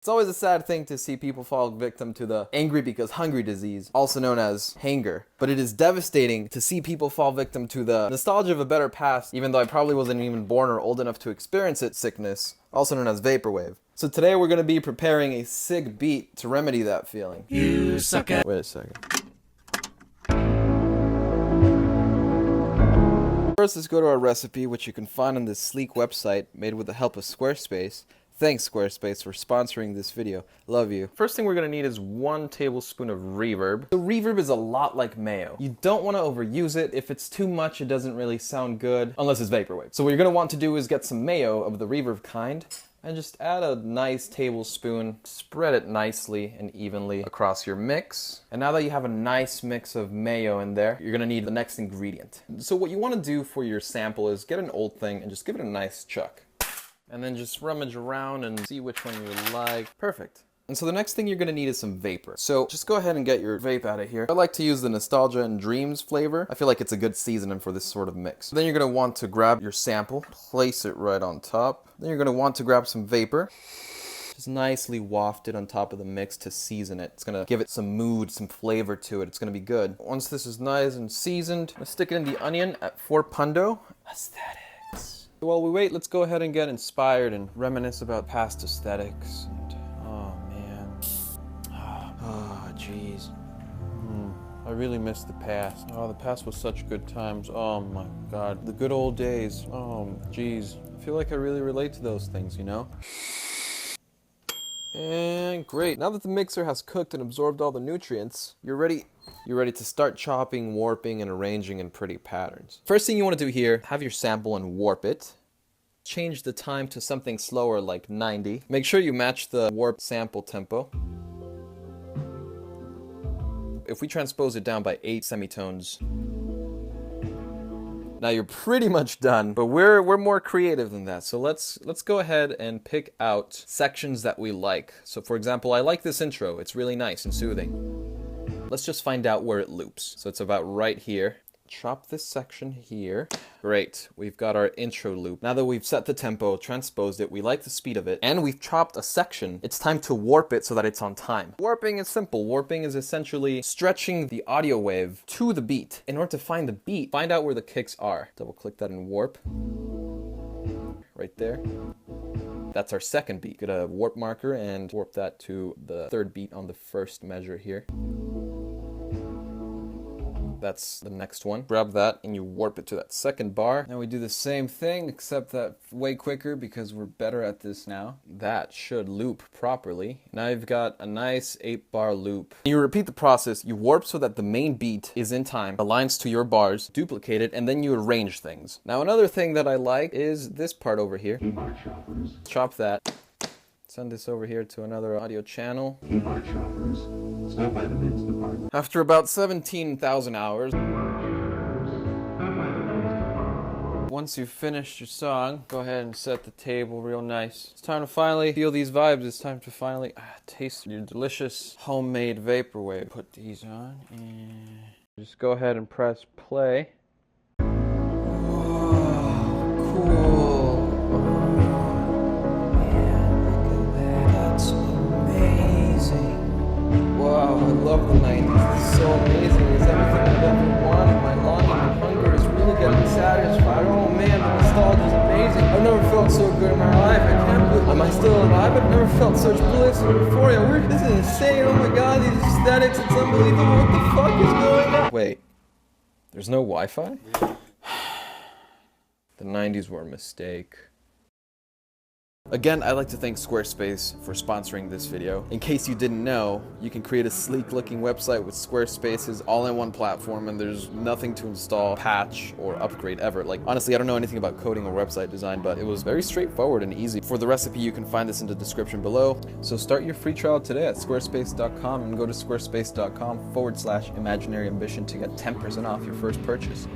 It's always a sad thing to see people fall victim to the angry because hungry disease, also known as hanger. But it is devastating to see people fall victim to the nostalgia of a better past, even though I probably wasn't even born or old enough to experience it, sickness, also known as vaporwave. So today we're going to be preparing a sick beat to remedy that feeling. You suck at. Wait a second. First, let's go to our recipe, which you can find on this sleek website made with the help of Squarespace. Thanks, Squarespace, for sponsoring this video. Love you. First thing we're gonna need is 1 tablespoon of reverb. So reverb is a lot like mayo. You don't wanna overuse it. If it's too much, it doesn't really sound good, unless it's vaporwave. So what you're gonna want to do is get some mayo of the reverb kind, and just add a nice tablespoon, spread it nicely and evenly across your mix. And now that you have a nice mix of mayo in there, you're gonna need the next ingredient. So what you wanna do for your sample is get an old thing and just give it a nice chuck. And then just rummage around and see which one you like. Perfect. And so the next thing you're gonna need is some vapor. So just go ahead and get your vape out of here. I like to use the Nostalgia and Dreams flavor. I feel like it's a good seasoning for this sort of mix. Then you're gonna want to grab your sample, place it right on top. Then you're gonna want to grab some vapor. Just nicely waft it on top of the mix to season it. It's gonna give it some mood, some flavor to it. It's gonna be good. Once this is nice and seasoned, I'm gonna stick it in the onion at 4 pundo. Aesthetics. While we wait, let's go ahead and get inspired and reminisce about past aesthetics. And, oh man. Oh, jeez. I really miss the past. Oh, the past was such good times. Oh my God. The good old days. Oh, jeez. I feel like I really relate to those things, you know? And great. Now that the mixer has cooked and absorbed all the nutrients, you're ready to start chopping, warping, and arranging in pretty patterns. First thing you want to do here, have your sample and warp it. Change the time to something slower like 90. Make sure you match the warp sample tempo. If we transpose it down by 8 semitones, now you're pretty much done, but we're more creative than that. So let's go ahead and pick out sections that we like. So for example, I like this intro. It's really nice and soothing. Let's just find out where it loops. So it's about right here. Chop this section here. Great, we've got our intro loop. Now that we've set the tempo, transposed it, we like the speed of it, and we've chopped a section, it's time to warp it so that it's on time. Warping is simple. Warping is essentially stretching the audio wave to the beat. In order to find the beat, find out where the kicks are. Double click that in warp. Right there. That's our second beat. Get a warp marker and warp that to the third beat on the first measure here. That's the next one. Grab that and you warp it to that second bar. Now we do the same thing, except that way quicker because we're better at this now. That should loop properly. Now you've got a nice 8-bar loop. You repeat the process. You warp so that the main beat is in time, aligns to your bars, duplicate it, and then you arrange things. Now another thing that I like is this part over here. Chop that. Send this over here to another audio channel. After about 17,000 hours. Once you've finished your song, go ahead and set the table real nice. It's time to finally feel these vibes. It's time to finally taste your delicious homemade vaporwave. Put these on and just go ahead and press play. Wow, I love the 90s. It's so amazing. It's everything I've ever wanted. My longing and hunger is really getting satisfied. Oh man, the nostalgia is amazing. I've never felt so good in my life. I can't believe, am I still alive? I've never felt such bliss and euphoria. This is insane. Oh my God, these aesthetics, it's unbelievable. What the fuck is going on? Wait, there's no Wi-Fi? The 90s were a mistake. Again, I'd like to thank Squarespace for sponsoring this video. In case you didn't know, you can create a sleek looking website with Squarespace's all-in-one platform and there's nothing to install, patch, or upgrade ever. Like, honestly, I don't know anything about coding or website design, but it was very straightforward and easy. For the recipe, you can find this in the description below. So start your free trial today at squarespace.com and go to squarespace.com/imaginary ambition to get 10% off your first purchase.